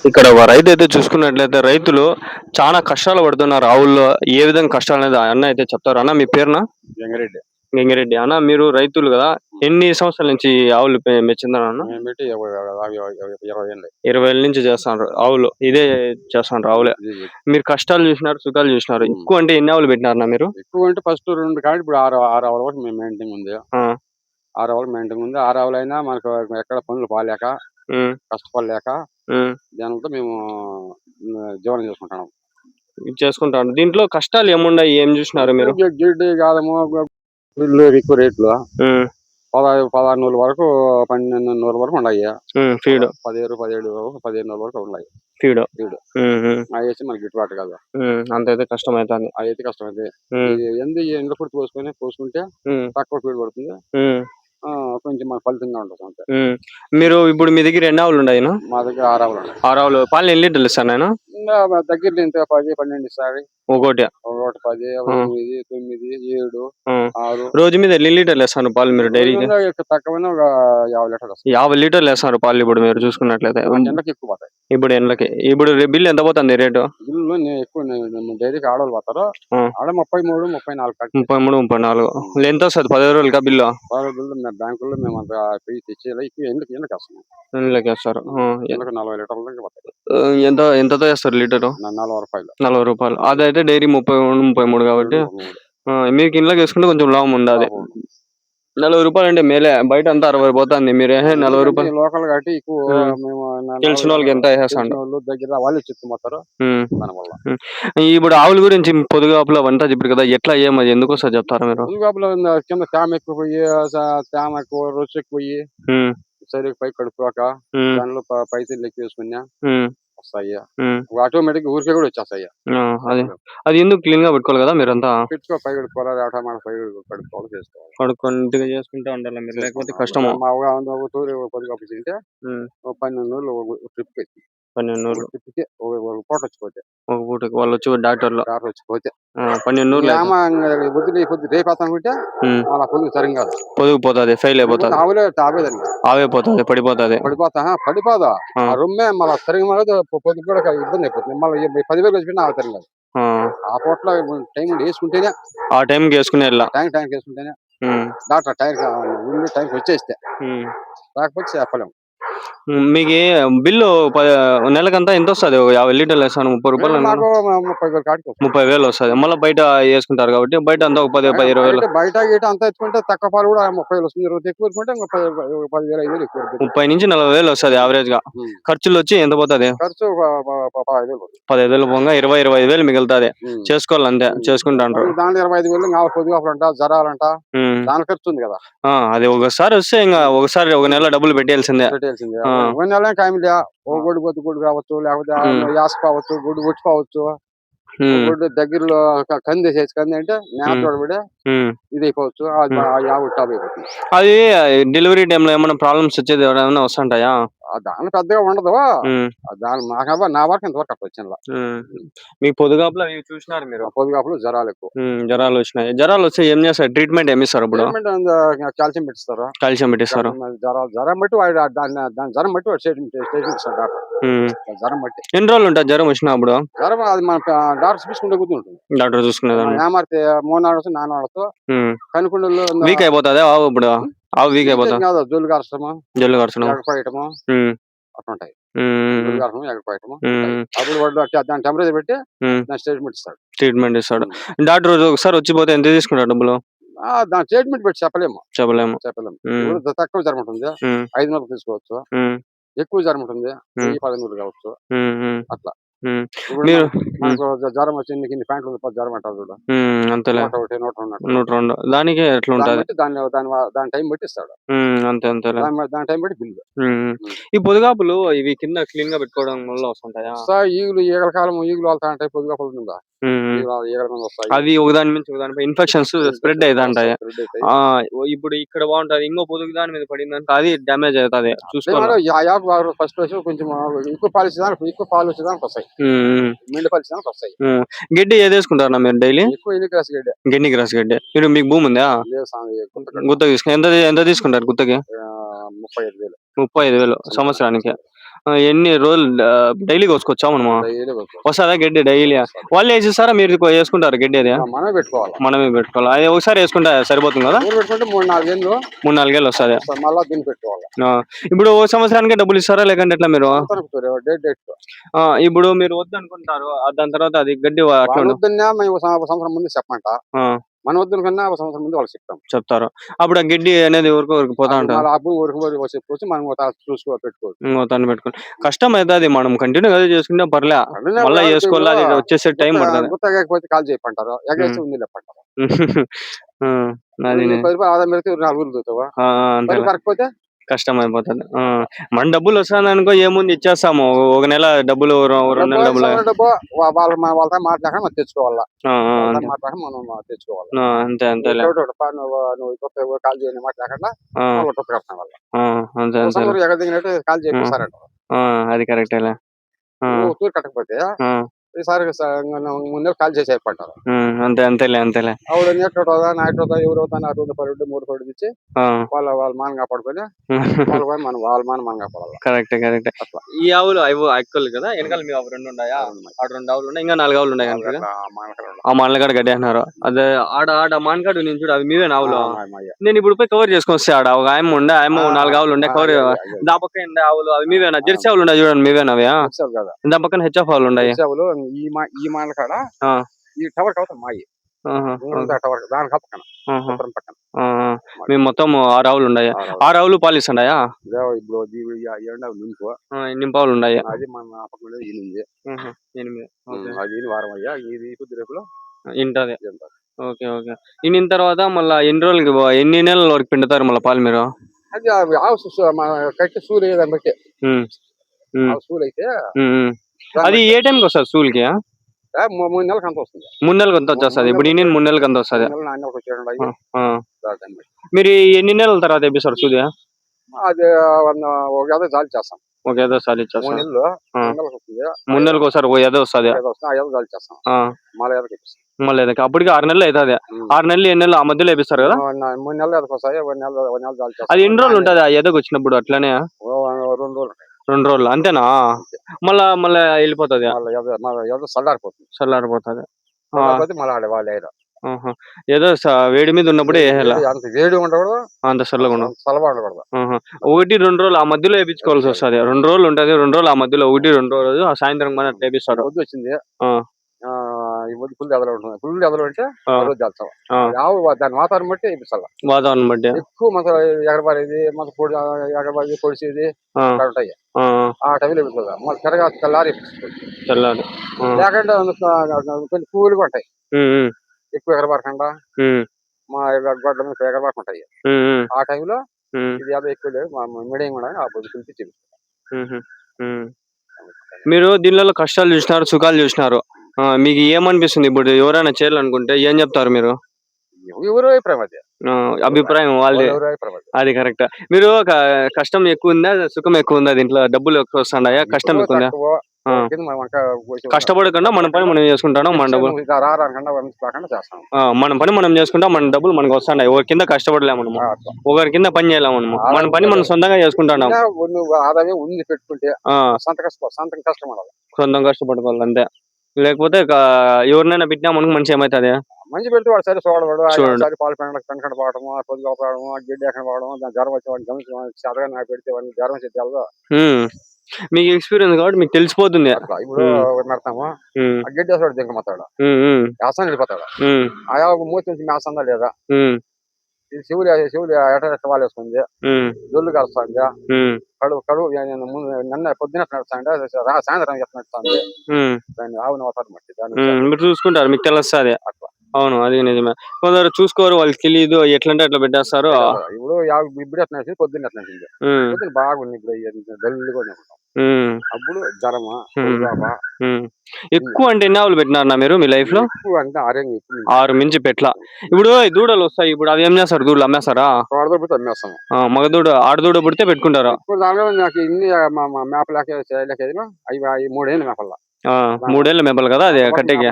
ఇక్కడ ఒక రైతు అయితే చూసుకున్నట్లయితే రైతులు చాలా కష్టాలు పడుతున్నారు ఆవుల్లో. ఏ విధంగా కష్టాలనేది అన్న అయితే చెప్తారు. అన్న మీ పేరునా? గంగిరెడ్డి. గంగిరెడ్డి. అన్న మీరు రైతులు కదా! ఎన్ని సంవత్సరాల నుంచి ఆవులు పెంచుతున్నారు అన్న? మేము పెట్టి 20 ఏళ్ళు. 20 ఏళ్ల నుంచి చేస్తాండ్రు ఆవులు. ఇదే చేస్తాండ్రు ఆవులే. ఇది ఇది. మీరు కష్టాలు చూసినారు, సుఖాలు చూసినారు. హ్మ్. ఎక్కువ అంటే ఎన్ని ఆవులు పెట్టినారన్న మీరు? ఎక్కువ అంటే ఫస్ట్ 2 కాడి ఇప్పుడు 6 ఆవుల వరకు మేము మెయింటైన్ ఉంది. ఆ! 6 ఆవులు మెయింటైన్ ఉంది. 6 ఆవులైనా మనకు ఎక్కడ పనులు బాలేక, హ్మ్. కష్టపడలేక హ్మ్. దానితో మేము జీవనం చేసుకుంటున్నాం. ఇది చేసుకుంటాండ్రు. దీంట్లో కష్టాలు ఏముండాయి? ఏం చూసినారు మీరు? గిడ్డి గాదము వీళ్ళు ఎక్కువ రేట్లు హ్మ్. 16 వరకు 12 వరకు ఉన్నాయి. ఫీడ్. 17 వరకు ఉన్నాయి ఫీడ్. ఫీడ్. హ్మ్. హ్మ్. అవేసి మనకి గిట్టుబాటు కాదు. అంతైతే కష్టమైతాంది. అదైతే కష్టమైంది. హ్మ్. ఎండ పొడి పోసుకుంటే హ్మ్. తక్కువ ఫీడ్ పడుతుంది. హ్మ్. కొంచెం మనకు ఫలితంగా ఉంటుంది అంతే. హ్మ్. మీరు ఇప్పుడు మీ దగ్గర ఎన్ని ఆవులుండాయినా? మా దగ్గర 6 ఆవులు ఉన్నాయి. 6 ఆవులు. పాలు ఎన్ని లీటర్లు ఇస్తాయి నాయనా? ఇంకా దగ్గరలో ఇంత 10, 12 ఇస్తాయి. ఒక్కోటి. ఒకటి 10, ఆ! 8, 9, 7, ఆ! 6. రోజు మీద ఎన్ని లీటర్లు ఇస్తారు పాలు మీరు డైరీకి? రోజుల్లో తక్కువైనా ఒక 50 లీటర్లు వస్తాయి. 50 లీటర్లు ఇస్తున్నారు పాలు ఇప్పుడు మీరు చూసుకున్నట్లయితే. ఆ ఎండకి ఎక్కువ పోతాయి. ఇప్పుడు ఎండలకి. ఇప్పుడు బిల్ ఎంత పోతుంది రేటు? బిల్లు ఎక్కువ డైరీకి ఆడవాళ్ళు పోతారు. ఆ! ఆడ 33, 34 కట్టే. 33, 34 ఎంతొస్తది 15 రోజులకా బిల్లు? బిల్లు బ్యాంకుల్లో మేము అంత పోయి తెచ్చేయాలి. ఎక్కువ ఎండకి వస్తున్నాం. ఎండలకేస్తారు. ఎండకు 40 లీటర్ల దాకా పోతాయి. ఎంతతో ఏస్తారు లీటరు? ₹40. ₹40. అదైతే డైరీ 33, 33 కాబట్టి 33. మీకు ఇంట్లోకేసుకుంటే కొంచెం లాభం ఉండాది. లాభం. ₹40 అంటే మేలే. బయట అంతా 60 పోతాంది. మీరేహే ఎందుకంటే ₹40. లోకల్ కాబట్టి ఎక్కువ హ్మ్. మేము తెలిసినోళ్ళకి ఎంత తెలిసిన ఏసేస్తాండు. వాళ్ళు దగ్గర వాళ్ళే చెప్పుకుపోతారు. హ్మ్. దానివల్ల హ్మ్. ఇప్పుడు ఆవుల గురించి పొదుగాపులు అవంతా చెప్పారు కదా! ఎట్లా ఏమది ఎందుకోస్తది చెప్తారా మీరు? పులిగాపులో కింద తేమ ఎక్కువ పోయి తేమ ఎక్కువ రుచి ఎక్కువ పోయి హ్మ్. సరిగ్గా పై కడుక్కోక హ్మ్. దానిలో పైసలు లెక్క వేసుకున్నా హ్మ్. వస్తాయి. హ్మ్. ఆటోమేటిక్ ఊరికే కూడా వచ్చేస్తాయి. ఆ! అది. అది ఎందుకు క్లీన్‌గా పెట్టుకోవాలి కదా మీరంతా? పై కడుక్కోవాలి ఆటోమేటిక్ పై కడుక్కోవాలి చేసుకోవాలి. కడుక్కొని నీట్‌గా చేసుకుంటా ఉండాలి మీరు. లేకపోతే చేసుకుంటాం. కష్టము. మా ఒక తూరి పొద్దుగాపు తింటే హ్మ్. 12 రోజులు ఒక ట్రిప్‌కి 12 ఒక నూర్లు. ట్రిప్‌కి ఒక పూట వచ్చిపోతే ఒక పూటకి వాళ్ళొచ్చి డాక్టర్లు. డాక్టర్ వచ్చిపోతే 12 నూర్లు అయితే. ఏమ పొద్దు రేపు అనుకుంటే హ్మ్. అలా పొద్దు సరిగ్గా కాదు. పొదుగు పోతది. ఫెయిల్ పొద్దుపోతే అయిపోతది. ఆవులే తాగేదండి. ఆవే పోతది. పడిపోతది. పడిపోదా ఆ! ఆ రొమ్మే మళ్ళా సరిగ్గా పొద్దు కూడా ఇబ్బంది అయిపోతుంది. మళ్ళీ 10,000 వచ్చిపోయినా ఆవు తిరగలేదు. ఆ! ఆ పూటలో టైం వేసుకుంటేనే ఆ టైంకి యేసుకునేయాల. టైంకి వేసుకుంటేనే హ్మ్. డాక్టర్ టైంకి వచ్చేస్తే హ్మ్. లేకపోతే చెప్పలేము. మీకి బిల్లు నెలకంతా ఎంతొస్తది? ఒక 50 లీటర్లు ఏస్తాను ₹30 అనుకున్నా. మాకు 30,000 కాడికి వస్తుంది. 30,000 వస్తది. మళ్ళా బయట యేసుకుంటారు కాబట్టి బయట అంతా ఒక 10, 20,000. బయట గీట అంతా ఎత్తుకుంటే తక్కువ పాలు కూడా 30,000 వస్తుంది. 20 ఎక్కువ ఎత్తుకుంటే ఇంకో 10,000, 5,000 ఎక్కువ ఎత్తుకుంటాం. 30,000-40,000 వస్తది యావరేజ్‌గా. ఉమ్. ఖర్చులొచ్చి ఎంత పోతది? ఖర్చు 15,000 వస్తుంది. 15,000 పోంగా 20, 25,000 మిగులుతది. ఉమ్. చేసుకోవాలంతే. ఉమ్. చేసుకుంటాండ్రు. మళ్ళీ దాంట్లో 25,000 పొద్దుగాపులంట జరాలంట హ్మ్. దాని ఖర్చు ఉంది కదా. అది ఒకసారి వస్తే ఒకసారి ఒక నెల డబ్బులు పెట్టేయాల్సిందే. పెట్టేయాల్సిందే. ఆ! ఒక నెల టైం లే. ఓ గొడ్డు పొద్దు గొడ్డు కావచ్చు, లేకపోతే హ్మ్. యాస కావచ్చు, గొడ్డు ఒచ్చిపోవచ్చు. ఒక హ్మ్. గొడ్డు దగ్గరలో కందేసేసి కంది అంటే మేత హ్మ్. తోడబడి హ్మ్. ఇదైపోవచ్చు. హ్మ్. యావ టాప్ అయిపోతుంది. అది డెలివరీ టైమ్‌లో ఏమన్నా ప్రాబ్లమ్స్ వచ్చేది ఏమైనా వస్తుంటాయా? దాంట్లో పెద్దగా ఉండదు. హ్మ్. దాని నా వరకు ఇంతవరకు అట్లా వచ్చిందిలా. హ్మ్. మీకు పొదుగాపులు అవి చూసినారు మీరు. పొద్దుగాపులు జ్వరాలు ఎక్కువ. జ్వరాలొచ్చినాయి. జ్వరాలొస్తే ఏం చేస్తారు? ట్రీట్‌మెంట్ ఏమిస్తారు అప్పుడు? ట్రీట్మెంట్ కాల్షియం పెట్టిస్తారు. కాల్షియం పెట్టిస్తారు. జ్వరం బట్టి వాడు దాని జ్వరం బట్టి వాడు స్టేట్మెంట్ ఇస్తాడు డాక్టర్. హ్మ్. జ్వరం బట్టి. ఎన్ని రోజులుంటది జ్వరం వచ్చినప్పుడు? జ్వరం అది మన డాక్టర్ చూసుకుంటే కూర్చుంటుంది. డాక్టర్ చూసుకునేదాన్ని. ఏమారితే 3 నాడొచ్చు 4 నాడొచ్చు హ్మ్. కనుకుండలు వీక్ అయిపోతదా ఆవు ఇప్పుడు? ఆవు వీక్ వీకేం అయిపోతదా? కాదు జొల్లు కార్చడము, జల్లు కరచడం. ఎగపోయటము హ్మ్. అట్లుంటాయి. హ్మ్. జొల్లు హ్మ్. కార్చడం, ఎగపోయటము ఉంటాయి. హ్మ్. అప్పుడు వాడు దాని టెంపరేచర్ పెట్టి హ్మ్. దాని స్టేట్మెంట్ ఇస్తాడు. ట్రీట్మెంట్ ఇస్తాడు. హ్మ్. డాక్టర్ ఒకసారి వచ్చిపోతే ఎంత తీసుకుంటాడు డబ్బులు? దాని స్టేట్మెంట్ పెట్టి చెప్పలేము. చెప్పలేము. చెప్పలేము. హ్మ్. ఇప్పుడు తక్కువ జ్వరం ఉంటుంది. హ్మ్. 500 తీసుకోవచ్చు. హ్మ్. ఎక్కువ జ్వరం ఉంటుంది. హ్మ్. 1000, 1500 కావచ్చు. హ్మ్. హ్మ్. అట్లా. హ్మ్. ఇప్పుడు మీరు హ్మ్. మనకు జ్వరం వచ్చి ఇన్ని ప్యాంట్లు జ్వరం అంటారు చూడు. అంతేలే. 101, 102 అట్లా. 102 దానికే దాన్ని ఎట్లుంటది. బట్టి దాని టైం బట్టి ఇస్తాడు. అంతేలే. దాని టైం బట్టి బిల్లు. హ్మ్. హ్మ్. హ్మ్. ఈ పొదుగాపులు ఇవి కింద క్లీన్‌గా పెట్టుకోవడం వల్ల వస్తుంటాయా? ఈగల కాలం ఈగలు వాళ్తా ఉంటాయి పొద్దుగా పొద్దుందా. హ్మ్. హ్మ్. ఈగల మీద వస్తాయి. అవి ఒకదాని నుంచి ఒకదానిపై ఇన్ఫెక్షన్స్ స్ప్రెడ్ ఇన్ఫెక్షన్స్ అయితాంటాయి. వస్తాయి. స్ప్రెడ్ అవుతాయి. ఇప్పుడు ఇక్కడ బావుంటది. ఇంకో పొదుగు దాని మీద పడిందనుకో అది డ్యామేజ్ అయితది. చూసుకోవాల. అట్లేమో యాప్ ఫస్ట్ వచ్చి కొంచెం ఎక్కువ పాలు వచ్చేదానికి వస్తాయి. హ్మ్. హ్మ్. మెండు పరిచేదానికి వస్తాయి. హ్మ్. గడ్డి ఏదేసుకుంటారన్న మీరు డైలీ? ఎక్కువ ఎన్ని గ్రాస్ గడ్డి. గెన్ని గ్రాస్ గడ్డి. మీకు భూమి ఉందా? లేదు స్వామి గుంతకట్ట. గుత్తకి తీసుకుని ఎంత ఎంత తీసుకుంటారు గుత్తకి? 35,000 35,000 సంవత్సరానికి. సంవత్సరం. ఎన్ని రోజులు డైలీ కోసుకోవచ్చా మనము? డైలీ కొట్టుకోవాలి. వస్తుందా గడ్డి డైలీ? వాళ్ళే వేసిస్తారా మీరు వేసుకుంటారు గడ్డి అది? మనమే పెట్టుకోవాలి. మనమే పెట్టుకోవాలి. అది ఒకసారి వేసుకుంటే సరిపోతుంది కదా? ఊరు పెట్టుకుంటే 3-4 ఏళ్ళు 3-4 ఏళ్ళు వస్తుంది. మళ్ళా దీన్ని పెట్టుకోవాలి. ఇప్పుడు ఓ సంవత్సరానికి డబ్బులు ఇస్తారా లేకంటే ఎట్లా మీరు? డేట్ ఇప్పుడు మీరు వద్దు అనుకుంటారు దాని తర్వాత అది గడ్డి అట్లా వద్దన్నా మేము సంవత్సరం ముందు చెప్పమంట. మన వద్దు కన్నా ఒక సంవత్సరం ముందు వాళ్ళు చెప్తారు. అప్పుడు ఆ గడ్డి అనేది ఊరికి పోతా ఉంటారు. చెప్పుకోవచ్చు మనం పెట్టుకోవచ్చు. తను పెట్టుకుని కష్టం అవుతుంది. మనం కంటిన్యూ అదే చేసుకుంటే పర్లే. మళ్ళీ చేసుకోవాలి, అది వచ్చేసే టైం పడుతుంది. గుర్తగాకపోతే కాల్ చేయమంటారు, ఎగేస్తే ఉంది లేపంటారు. అది 10 రూపాయలు ఆదాయం పెడితే 4 ఊరు చూస్తావా? కరకపోతే కష్టం అయిపోతుంది. మన డబ్బులు వస్తుంది అనుకో, ఏముంది ఇచ్చేస్తాము. ఒక నెల డబ్బులు 2 నెలల డబ్బులు వాళ్ళతో మాట్లాడక మనం తెచ్చుకోవాలా. మనం తెచ్చుకోవాలి. అంతే అంతే నువ్వు కాల్ చేయని మాట్లాడకుండా అంతే అంతే ఎగదిగినట్టు కాల్ చేపిస్తారంట. అది కరెక్టేలే. తూరు కట్టకపోతే ఈసారి ముందే కాల్ చేసి అయిపోతారు. అంతే అంతేలే అంతేలే. ఆవిడ నెట్టవుతుందా నైట్ అవుతా ఎవరు అవుతా 2 3 ఇచ్చి వాళ్ళ మాన కాపాడుకొని వాళ్ళ మాన కాపాడాలి. Correct correct. ఈ ఆవులు అక్కలు కదా, వెనకాల మీ ఆవు 2 ఉన్నాయా? ఆడ 2 ఆవులు ఉన్నాయి, ఇంకా 4 ఆవులు ఉన్నాయి. ఆ మానలకాడ గడ్డి అంటున్నారు. అదే ఆడ మానకాడు నేను చూడు, అవి మీవే ఆవులు. నేను ఇప్పుడు పోయి కవర్ చేసుకొని వస్తే ఆడ ఒక ఆయమ్మ ఉండే, ఆయమ్మ 4 ఆవులు ఉండే కవర్. దా పక్కన ఉండే ఆవులు అవి మీవేనా? జెర్సీ ఆవులు ఉన్నాయి చూడండి, మీవేనా అవి? దా పక్కన హెచ్ఎఫ్ ఆవులు ఉన్నాయి. ఈ మానకాడ ఈ టవర్ కవుతాం మాయి దాని పక్కన పక్కన మేము మొత్తం 6 ఆవులు ఉన్నాయి. 6 ఆవులు పాలు ఇస్తున్నాయా? ఇప్పుడు నింపావులు ఉన్నాయి. అది మన పక్కన 8 అది వారం అయ్యా ఇది కొద్ది రేపులో ఇంటది. Okay okay. ఇన్నిన తర్వాత మళ్ళీ ఎన్ని నెలల వరకు పిండుతారు మళ్ళీ పాలు మీరు? అది ఆవు కట్టి సూలు దాన్ని బట్టి సూలు అయితే అది ఏ టైంకి వస్తుంది సూల్కి? 3 నెలలకు అంత వస్తుంది. 3 నెలలకు అంత వచ్చేస్తుంది. ఇప్పుడు ఇన్ని 3 నెలలకు అంత వస్తుంది. మీరు ఎన్ని నెలల తర్వాత వేపిస్తారు సూది? అది ఒక ఏదో జాలి చేస్తాం. ఒక ఏదో సారి ఇచ్చేస్తాం. 3 నెలలు 3 నెలలకు ఒకసారి ఏదో వస్తుంది. జాలి చేస్తాం. మళ్ళీ అప్పటికి 6 నెలలు అవుతుంది. 6 నెలలు 7 నెలలు ఆ మధ్యలో వేపిస్తారు కదా? 3 నెలలు వస్తాయి. 1 నెల జాలి చేస్తాం. అది ఎన్ని రోజులు ఉంటుంది ఆ ఎదకు వచ్చినప్పుడు? అట్లనే 2 రోజులు. 2 రోజులు అంతేనా? మళ్ళా వెళ్ళిపోతుంది, చల్లారిపోతుంది. మళ్ళీ ఏదో వేడి మీద ఉన్నప్పుడు అంత వేడి ఉండకూడదు, అంత చల్లగా చల్లగా ఉండకూడదు. 1-2 రోజులు ఆ మధ్యలో వేయించుకోవాల్సి వస్తుంది. 2 రోజులు ఉంటుంది. 2 రోజులు ఆ మధ్యలో 1-2 రోజు ఆ సాయంత్రం మన వేపిస్తారు. పొద్దు వచ్చింది ఫుల్ ఎదలు ఉంటుంది. ఫుల్ ఎదలు అంటే చేస్తాం. దాని వాతావరణం బట్టి వేపిస్తాం. వాతావరణం బట్టి ఎక్కువ మన ఎగరబారేది మన ఎగరబారి పొడిచేది ఉంటాయి. ఆ టైంలో వేపిస్తుంది. మళ్ళీ త్వరగా తెల్లారి లేకుండా కొంచెం కూల్గా ఉంటాయి. ఎక్కువ ఎగరబారకుండా మా గొడ్ల మీద ఎగరబారకుంటాయి. ఆ టైంలో ఇది యాభై ఎక్కువ లేదు మీడియం కూడా ఆ పొద్దు పిలిచి చూపిస్తాం. మీరు దీనిలో కష్టాలు చూసినారు, సుఖాలు చూసినారు. మీకు ఏమనిపిస్తుంది? ఇప్పుడు ఎవరైనా చేయాలనుకుంటే ఏం చెప్తారు మీరు? ఎవరు అభిప్రాయం వాళ్ళది. అది కరెక్ట్. మీరు కష్టం ఎక్కువ ఉందా, సుఖం ఎక్కువ ఉందా? దీంట్లో డబ్బులు ఎక్కువ వస్తున్నాయా, కష్టం ఎక్కువ ఉందా? కష్టపడకుండా మన పని మనం చేసుకుంటాం. మన డబ్బులు మన పని మనం చేసుకుంటాం. మన డబ్బులు మనకు వస్తున్నాయి. ఒకరి కింద కష్టపడలేము, మనము ఒకరి కింద పని చేయలేము. మన పని మనం సొంతంగా చేసుకుంటాం. ఆదాయం ఉంది పెట్టుకుంటే సొంతం కష్టపడుకోవాలి అంతే. లేకపోతే ఎవరినైనా పెట్టినా మనకు మంచి ఏమవుతుంది? మంచి పెడితే వాడు సరే చూడవాడు పాలు పెంకడ పోవడము, పొద్దుగా పోవడము, గిడ్డి ఎక్కడ పోవడము, జ్వరం వచ్చేవాడిని చదగా నాకు పెడితే వాడిని జ్వరం వచ్చేది. మీకు ఎక్స్పీరియన్స్ కాబట్టి మీకు తెలిసిపోతుంది. ఇప్పుడు నడతాము గిడ్డి వేసాడు దింకమతాడు, వేస్తాను వెళ్ళిపోతాడు. ఆయా మూతి నుంచి మేస్తుందా లేదా, ఇది శివులు ఎట వాళ్ళు వేసుకుంది, జొల్లు కలుస్తుంది, కడువు నిన్న పొద్దున నడుస్తాండి, సాయంత్రం నడుస్తుంది. దాన్ని ఆవుని అవతారం బట్టి మీరు చూసుకుంటారు, మీకు తెలుస్తుంది. అవును, అది నిజమే. కొందరు చూసుకోరు, వాళ్ళకి తెలియదు, ఎట్లంటే అట్లా పెట్టేస్తారు. ఇప్పుడు ఇప్పుడు ఎట్లా పొద్దున్న ఎట్లా పొద్దున్న బాగుంది. ఇప్పుడు డల్గా అప్పుడు జ్వరమా ఎక్కువ అంటే ఎన్ని ఆవులు పెట్టినారన్నా మీరు మీ లైఫ్ లో? అంటే 6 మించి పెట్ల. ఇప్పుడు దూడలు వస్తాయి, ఇప్పుడు అవి ఏం చేస్తారు? దూడలు అమ్మేస్తారా? అమ్మేస్తాము. మగదూడ ఆడదూడ పుడితే పెట్టుకుంటారా? దానిలో నాకు ఇన్ని మేపలేక అవి 3 ఏళ్ళు మేపల్లా. 3 ఏళ్ళు మేపలు కదా అది కట్టేకి.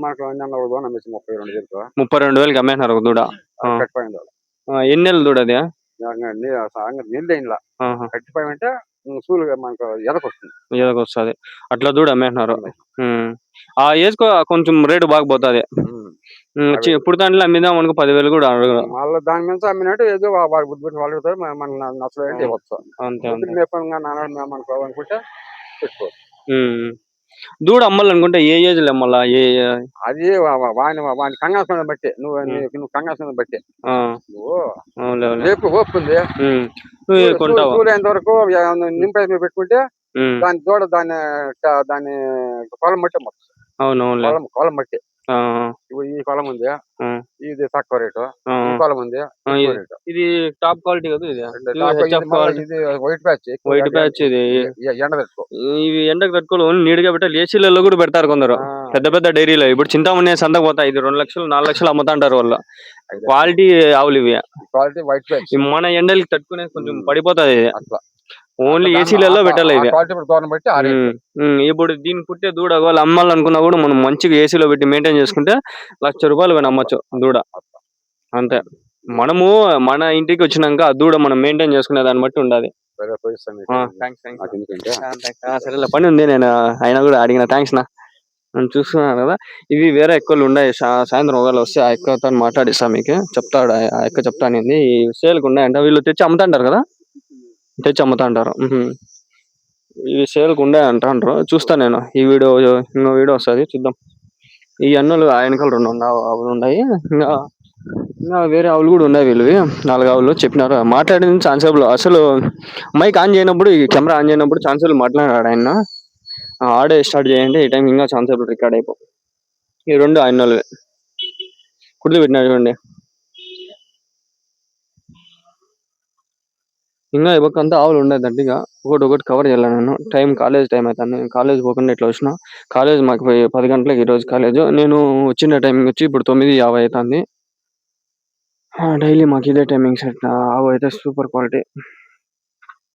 మనకు 32,000కి అమ్మేసినారు ఒక దూడ. ఎన్ని నెలలు దూడ అది? నీళ్ళు కట్టిపోయామంటే సూలుగా మనకు ఎదకొస్తుంది. వస్తుంది అట్లా దూడ అమ్మేస్తున్నారు. ఆ ఏజ్ కొంచెం రేటు బాగా పోతుంది. ఇప్పుడు దాంట్లో అమ్మిదాం అనుకో 10,000 కూడా అడగరు. మళ్ళీ దాని మీద అమ్మినట్టు ఏదో వాడు బుద్ధి పెట్టి వాళ్ళు మన నచ్చలేదంటే ఇవ్వచ్చు. అంతే మనకు అనుకుంటే పెట్టుకోవచ్చు. దూడ అమ్మాలనుకుంటే ఏ ఏజ్ లో అమ్మాలా? అది వాని కంగాసం బట్టి నువ్వు కంగాసం బట్టి నువ్వు రేపు ఓపుకుంది సూర్యంత వరకు నింపేసి పెట్టుకుంటే దాని దూడ దాని పొలం బట్టి అమ్మచ్చు. అవునవును పొలం బట్టి ఈ పొలం ఉంది, ఇది తక్కువ రేటు, ఈ పొలం ఉంది ఇది టాప్ క్వాలిటీ కదా. ఇది వైట్ ప్యాచ్ ఇది ఎండ పెట్టుకో. ఇవి ఎండకు తట్టుకోవాలి, నీట్గా పెట్టాలి. ఏసీలలో కూడా పెడతారు కొందరు పెద్ద పెద్ద డైరీలో. ఇప్పుడు చింతామణి సంతకు పోతాయి, ఇది 2 లక్షలు 4 లక్షలు అమ్ముతాంటారు వాళ్ళు. క్వాలిటీ ఆవులు ఇవి. క్వాలిటీ వైట్ ప్యాచ్ మన ఎండలకి తట్టుకునే కొంచెం పడిపోతాది. అట్లా ఓన్లీ ఏసీలలో పెట్టాలి ఇది. ఇప్పుడు దీన్ని పుట్టే దూడ వాళ్ళు అమ్మాలనుకున్నా కూడా మనం మంచిగా ఏసీలో పెట్టి మెయింటైన్ చేసుకుంటే 1,00,000 రూపాయలు కానీ అమ్మచ్చు దూడ. అంతే. మనము మన ఇంటికి వచ్చినాక ఆ దూడ మనం మెయింటైన్ చేసుకునే దాన్ని బట్టి ఉండాలి. సరేలే, పని ఉంది, నేను అయినా కూడా అడిగిన. థ్యాంక్స్ నా. నేను చూస్తున్నాను కదా, ఇవి వేరే ఎక్కలు ఉన్నాయి. సాయంత్రం ఒకవేళ వస్తే ఆ ఎక్కతో మాట్లాడిస్తా, మీకు చెప్తాడు. ఆ ఎక్క చెప్తానింది ఈ సేల్కి ఉన్నాయంట. వీళ్ళు తెచ్చి అమ్ముతాంటారు కదా, తెచ్చి అమ్ముతాంటారు. ఇవి సేల్కి ఉండే అంటారు. చూస్తా నేను. ఈ వీడియో ఇంకో వీడియో వస్తుంది, చూద్దాం. ఈ అన్నులు ఆ వెనకాల 2 ఆవులు ఉన్నాయి. ఇంకా వేరే ఆవులు కూడా ఉన్నాయి. వీళ్ళవి 4 ఆవులు చెప్పినారు. మాట్లాడింది ఛాన్సేపులో. అసలు మైక్ ఆన్ చేయనప్పుడు, ఈ కెమెరా ఆన్ చేయనప్పుడు ఛాన్సేపులు మాట్లాడాడు ఆయన. ఆడే స్టార్ట్ చేయండి, ఈ టైం ఇంకా ఛాన్సేపులు రికార్డ్ అయిపో. ఈ 2 అన్నులు కుర్లు పెట్టినాడు చూడండి. ఇంకా ఇవ్వకంతా ఆవులు ఉన్నాయి దండిగా. ఒకటి కవర్ చేయాలి నేను. టైం కాలేజ్ టైం అవుతాను. నేను కాలేజ్ పోకుండా ఇట్లా వచ్చిన. కాలేజ్ మాకు 10 గంటలకు ఈరోజు కాలేజ్. నేను వచ్చిన టైం వచ్చి ఇప్పుడు 9:50 అవుతుంది. డైలీ మాకు ఇదే టైమింగ్ సెట్. ఆవు అయితే సూపర్ క్వాలిటీ.